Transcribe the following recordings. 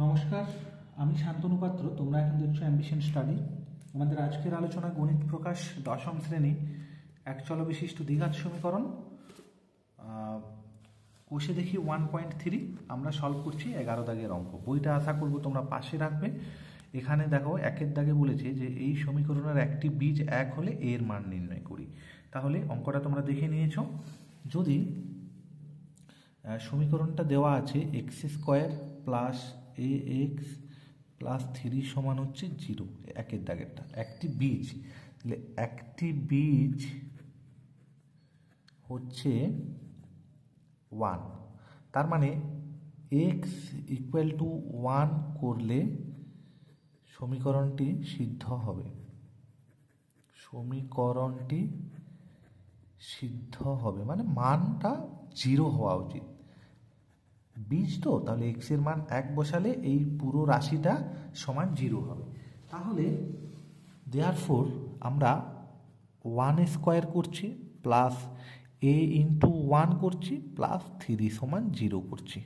নমস্কার, আমি শান্তনু পাত্র। তোমরা এখন দেখছো অ্যাম্বিশন স্টাডি। আমাদের আজকের আলোচনা গণিত প্রকাশ দশম শ্রেণী একচল বিশিষ্ট দ্বিঘাত সমীকরণ। কোষে দেখি 1.3 আমরা সলভ করছি 11 দাগের অঙ্ক। বইটা আশা করবো তোমরা পাশে রাখবে। এখানে দেখো একের দাগে বলেছে যে এই সমীকরণের একটি বীজ এক হলে এর মান নির্ণয় করি। তাহলে অঙ্কটা তোমরা দেখে নিয়েছো। যদি সমীকরণটা দেওয়া আছে এক্স স্কোয়ার প্লাস এ এক্স প্লাস 3 সমান হচ্ছে 0, একের দাগেরটা একটি বীজ, তাহলে একটি বীজ হচ্ছে 1। তার মানে এক্স ইকুয়াল টু 1 করলে সমীকরণটি সিদ্ধ হবে। সমীকরণটি সিদ্ধ হবে মানে মানটা 0 হওয়া উচিত। বীজ তো, তাহলে এক্স এর মান 1 বসালে এই পুরো রাশিটা সমান 0 হবে। তাহলে দেয়ারফোর আমরা 1 স্কোয়ার করছি প্লাস এ ইন্টু 1 করছি প্লাস 3 সমান 0 করছি।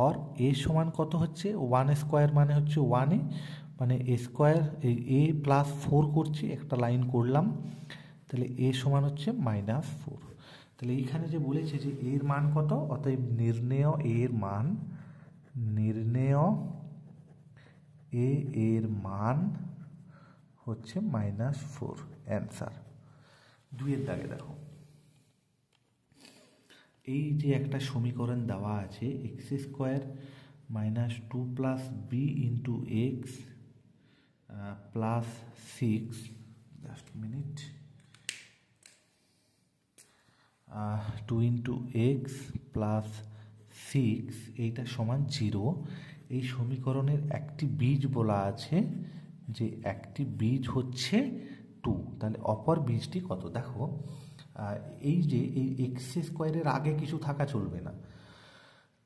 আর এ সমান কত হচ্ছে 1 স্কোয়ার মানে হচ্ছে 1 মানে এ স্কোয়ার এ প্লাস 4 করছি, একটা লাইন করলাম, তাহলে এ সমান হচ্ছে -4। তাহলে এইখানে যে বলেছে যে এর মান কত, অতএব নির্ণেয় এর মান, নির্ণেয় এ এর মান হচ্ছে -4। অ্যান্সার। দুইয়ের দাগে দেখো, এই যে একটা সমীকরণ দেওয়া আছে x square -2 plus B into x plus 6, just minute, 2 into x plus 6 এইটা সমান 0। এই সমীকরণের একটি বীজ বলা আছে যে একটি বীজ হচ্ছে 2। তাহলে অপর বীজটি কত দেখো, এই যে এই এক্স স্কোয়ারের আগে কিছু থাকা চলবে না।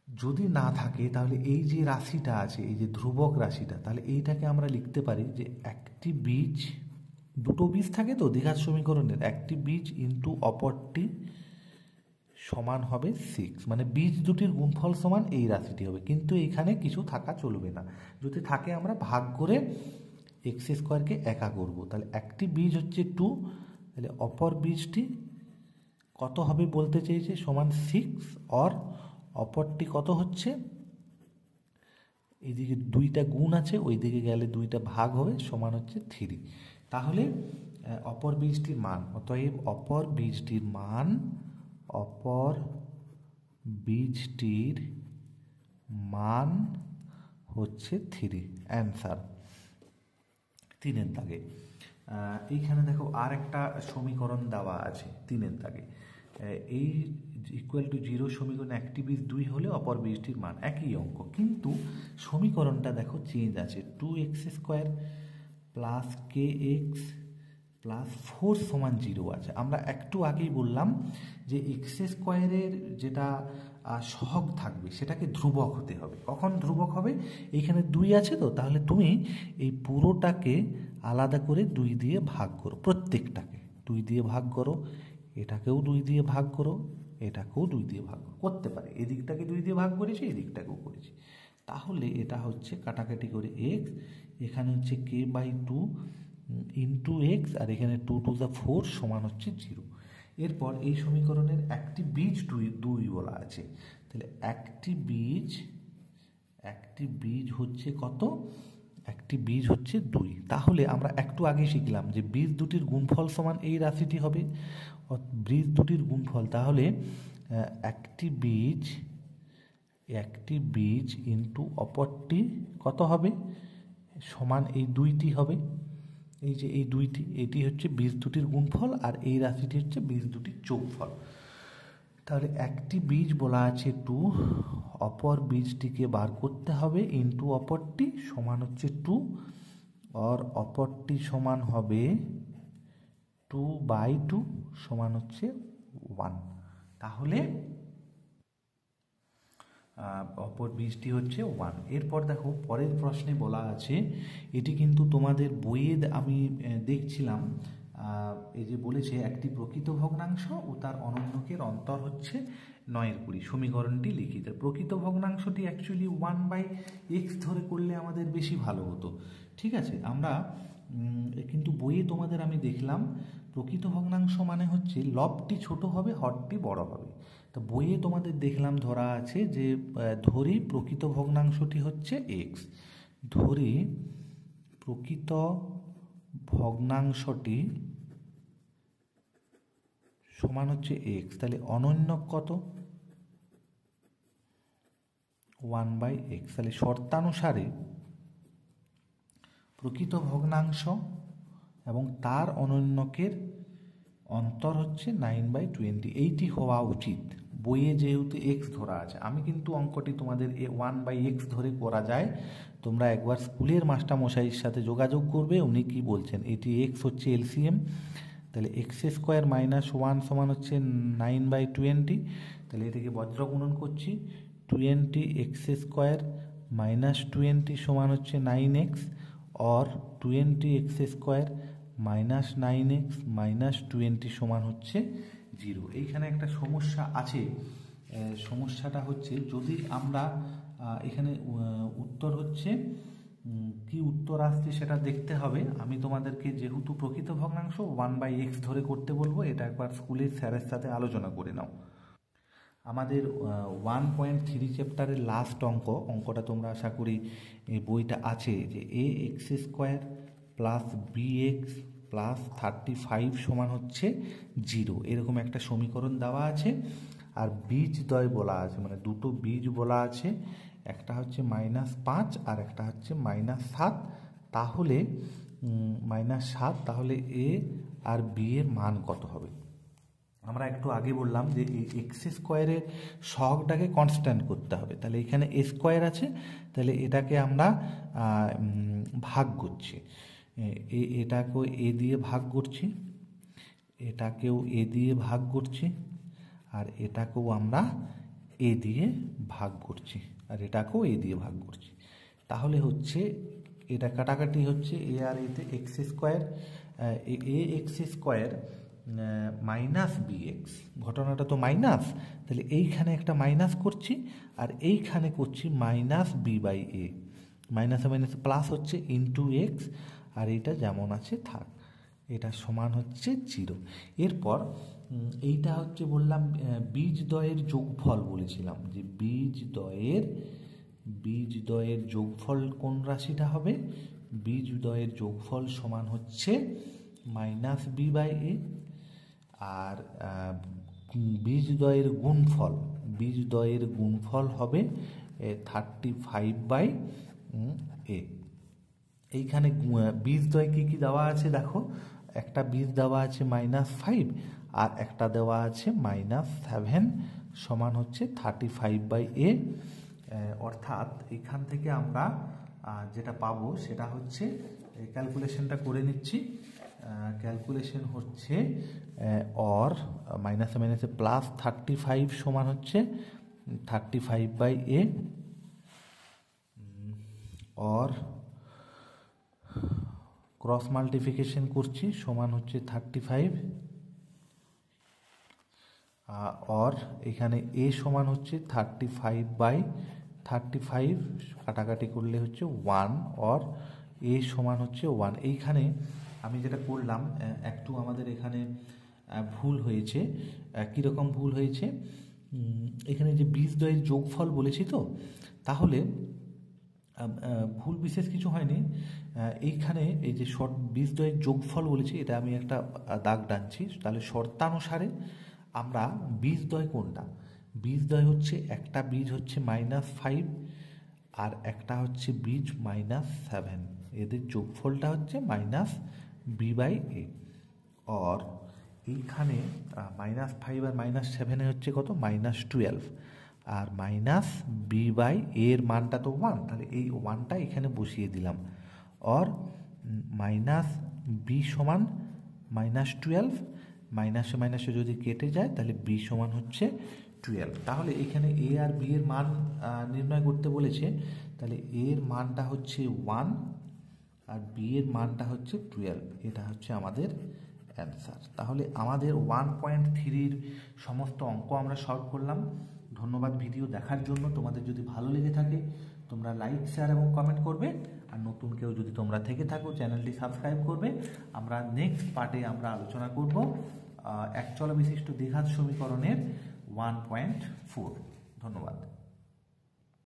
যদি না থাকে তাহলে এই যে রাশিটা আছে, এই যে ধ্রুবক রাশিটা, তাহলে এইটাকে আমরা লিখতে পারি যে একটি বীজ, দুটো বীজ থাকে তো দ্বিঘাত সমীকরণের, একটি বীজ ইন্টু অপরটি সমান হবে 6, মানে বীজ দুটির গুণফল সমান এই রাশিটি হবে। কিন্তু এখানে কিছু থাকা চলবে না, যদি থাকে আমরা ভাগ করে এক্স স্কোয়ারকে একা করব। তাহলে একটি বীজ হচ্ছে 2, তাহলে অপর বীজটি কত হবে বলতে চেয়েছে সমান 6, আর অপরটি কত হচ্ছে, এইদিকে 2টা গুণ আছে, ওই দিকে গেলে 2টা ভাগ হবে, সমান হচ্ছে 3। তাহলে অপর বীজটির মান, অতএব অপর বীজটির মান, অপর বীজটির মান হচ্ছে 3। অ্যান্সার। 3-এর দাগে এইখানে দেখো আর একটা সমীকরণ দেওয়া আছে 3-এর দাগে। এই ইকুয়াল টু 0 সমীকরণ একটি বীজ 2 হলে অপর বীজটির মান, একই অঙ্ক, কিন্তু সমীকরণটা দেখো চেঞ্জ আছে। 2x স্কোয়ার প্লাস কে এক্স প্লাস 4 সমান 0 আছে। আমরা একটু আগেই বললাম যে এক্স স্কোয়ারের যেটা সহগ থাকবে সেটাকে ধ্রুবক হতে হবে। কখন ধ্রুবক হবে, এইখানে 2 আছে তো, তাহলে তুমি এই পুরোটাকে আলাদা করে 2 দিয়ে ভাগ করো, প্রত্যেকটাকে 2 দিয়ে ভাগ করো, এটাকেও 2 দিয়ে ভাগ করো, এটাকেও 2 দিয়ে ভাগ করতে পারে, এদিকটাকে 2 দিয়ে ভাগ করেছি, এদিকটাকেও করেছি। তাহলে এটা হচ্ছে কাটাকাটি করে এক্স, এখানে হচ্ছে k/2 ইন্টু এক্স, আর এখানে 2 টু দ্য 4 সমান হচ্ছে 0। এরপর এই সমীকরণের একটি বীজ 2 বলা আছে, তাহলে একটি বীজ হচ্ছে কত, একটি বীজ হচ্ছে 2। তাহলে আমরা একটু আগে শিখলাম যে বীজ দুটির গুণফল সমান এই রাশিটি হবে, বীজ দুটির গুণফল, তাহলে একটি বীজ ইন্টু অপরটি কত হবে সমান এই 2টি হবে। এই যে এই 2টি, এটি হচ্ছে বীজ দুটির গুণফল, আর এই রাশিটি হচ্ছে বীজ দুটির যোগফল। তাহলে একটি বীজ বলা আছে 2, অপর বীজটিকে বার করতে হবে, ইন্টু অপরটি সমান হচ্ছে 2, আর অপরটি সমান হবে 2/2 সমান হচ্ছে 1। তাহলে অপর বীজটি হচ্ছে 1। এরপর দেখো পরের প্রশ্নে বলা আছে, এটি কিন্তু তোমাদের বইয়ে আমি দেখছিলাম এই যে বলেছে একটি প্রকৃত ভগ্নাংশ ও তার অনন্যকের অন্তর হচ্ছে 9/20। সমীকরণটি লিখি। প্রকৃত ভগ্নাংশটি অ্যাকচুয়ালি 1/x ধরে করলে আমাদের বেশি ভালো হতো, ঠিক আছে। আমরা কিন্তু বইয়ে তোমাদের আমি দেখলাম প্রকৃত ভগ্নাংশ মানে হচ্ছে লবটি ছোট হবে, হরটি বড় হবে। তো বইয়ে তোমাদের দেখলাম ধরা আছে যে ধরি প্রকৃত ভগ্নাংশটি হচ্ছে এক্স, ধরি প্রকৃত ভগ্নাংশটি সমান হচ্ছে এক্স, তাহলে অনন্যক কত? 1/x। তাহলে শর্তানুসারে প্রকৃত ভগ্নাংশ এবং তার অনন্যকের অন্তর হচ্ছে 9/20। এইটি হওয়া উচিত। বইয়ে যেহেতু এক্স ধরা আছে, আমি কিন্তু অঙ্কটি তোমাদের 1/x ধরে করা যায়। তোমরা একবার স্কুলের মাস্টারমশাইয়ের সাথে যোগাযোগ করবে, উনি কি বলছেন। এটি এক্স হচ্ছে এলসিএম, তাহলে x² - 1 সমান হচ্ছে 9/20। তাহলে এটাকে বজ্র গুণন করছি, 20x² - 20 সমান হচ্ছে 9x, और 20x² - 9x - 20 সমান হচ্ছে 0। এইখানে একটা সমস্যা আছে। সমস্যাটা হচ্ছে যদি আমরা এখানে উত্তর হচ্ছে কি উত্তর আসছে সেটা দেখতে হবে। আমি তোমাদেরকে যেহেতু প্রকৃত ভগ্নাংশ 1/x ধরে করতে বলবো, এটা একবার স্কুলের স্যারের সাথে আলোচনা করে নাও। আমাদের 1.3 চ্যাপ্টারের লাস্ট অঙ্কটা তোমরা আশা করি এই বইটা আছে, যে ax² + bx + 35 সমান হচ্ছে 0, এরকম একটা সমীকরণ দেওয়া আছে। আর বীজদ্বয় বলা আছে, মানে দুটো বীজ বলা আছে, একটা হচ্ছে -5 আর একটা হচ্ছে -7। তাহলে -7, তাহলে এ আর বি এর মান কত হবে? আমরা একটু আগে বললাম যে এই x² সহগটাকে কনস্ট্যান্ট করতে হবে। তাহলে এখানে a² আছে, তাহলে এটাকে আমরা ভাগ করছি, এটাকেও এ দিয়ে ভাগ করছি, এটাকেও এ দিয়ে ভাগ করছি, আর এটাকেও আমরা এ দিয়ে ভাগ করছি, আর এটাকেও এ দিয়ে ভাগ করছি। তাহলে হচ্ছে এটা কাটাকাটি হচ্ছে এ আর এতে x² ax² -bx, ঘটনাটা তো মাইনাস, তাহলে এইখানে একটা মাইনাস করছি আর এইখানে করছি -b/a, মাইনাসে মাইনাসে প্লাস হচ্ছে x, আর এটা যেমন আছে থাক, এটা সমান হচ্ছে 0। এরপর এইটা হচ্ছে বললাম বীজদ্বয়ের যোগফল বলেছিলাম, যে বীজদ্বয়ের যোগফল কোন রাশিটা হবে? বীজদ্বয়ের যোগফল সমান হচ্ছে -b/a, আর বীজদ্বয়ের গুণফল হবে 35/a। এইখানে বীজদ্বয় কি কি দেওয়া আছে দেখো, একটা বীজ দেওয়া আছে -5 আর একটা দেওয়া আছে -7 সমান হচ্ছে 35/a। অর্থাৎ এখান থেকে আমরা যেটা পাবো সেটা হচ্ছে, ক্যালকুলেশনটা করে নিচ্ছি। ক্যালকুলেশন হচ্ছে और মাইনাসে মাইনাসে প্লাস 35 সমান হচ্ছে 35/a, और ক্রস মাল্টিপ্লিকেশন করছি সমান হচ্ছে 35, और এখানে a সমান হচ্ছে 35/35, কাটাকাটি করলে হচ্ছে 1, और a সমান হচ্ছে 1। এইখানে আমি যেটা করলাম একটু আমাদের এখানে ভুল হয়েছে। কীরকম ভুল হয়েছে? এখানে যে বীজদ্বয়ের যোগফল বলেছি, তো তাহলে ভুল বিশেষ কিছু হয়নি। এইখানে এই যে বীজদ্বয়ের যোগফল বলেছি, এটা আমি একটা দাগ টানছি। তাহলে শর্তানুসারে আমরা বীজদ্বয় কোনটা? বীজদ্বয় হচ্ছে একটা বীজ হচ্ছে -5 আর একটা হচ্ছে বীজ -7, এদের যোগফলটা হচ্ছে -b/a, और এইখানে -5 আর -7 হচ্ছে কত? -12, আর -b/a এর মানটা তো 1, তাহলে এই 1টা এখানে বসিয়ে দিলাম, और -b সমান -12, মাইনাসে মাইনাসে যদি কেটে যায় তাহলে b সমান হচ্ছে 12। তাহলে এখানে a আর b এর মান নির্ণয় করতে বলেছে, তাহলে a এর মানটা হচ্ছে 1 আর b এর মানটা হচ্ছে 12। এটা হচ্ছে আমাদের অ্যান্সার। তাহলে আমাদের 1.3-র সমস্ত অঙ্ক আমরা সলভ করলাম। ধন্যবাদ ভিডিও দেখার জন্য। তোমাদের যদি ভালো লেগে থাকে তোমরা লাইক, শেয়ার এবং কমেন্ট করবে। আর নতুন কেউ যদি তোমরা থেকে থাকো চ্যানেলটি সাবস্ক্রাইব করবে। আমরা নেক্সট পার্টে আমরা আলোচনা করব এক চল বিশিষ্ট দ্বিঘাত সমীকরণের 1.4। ধন্যবাদ।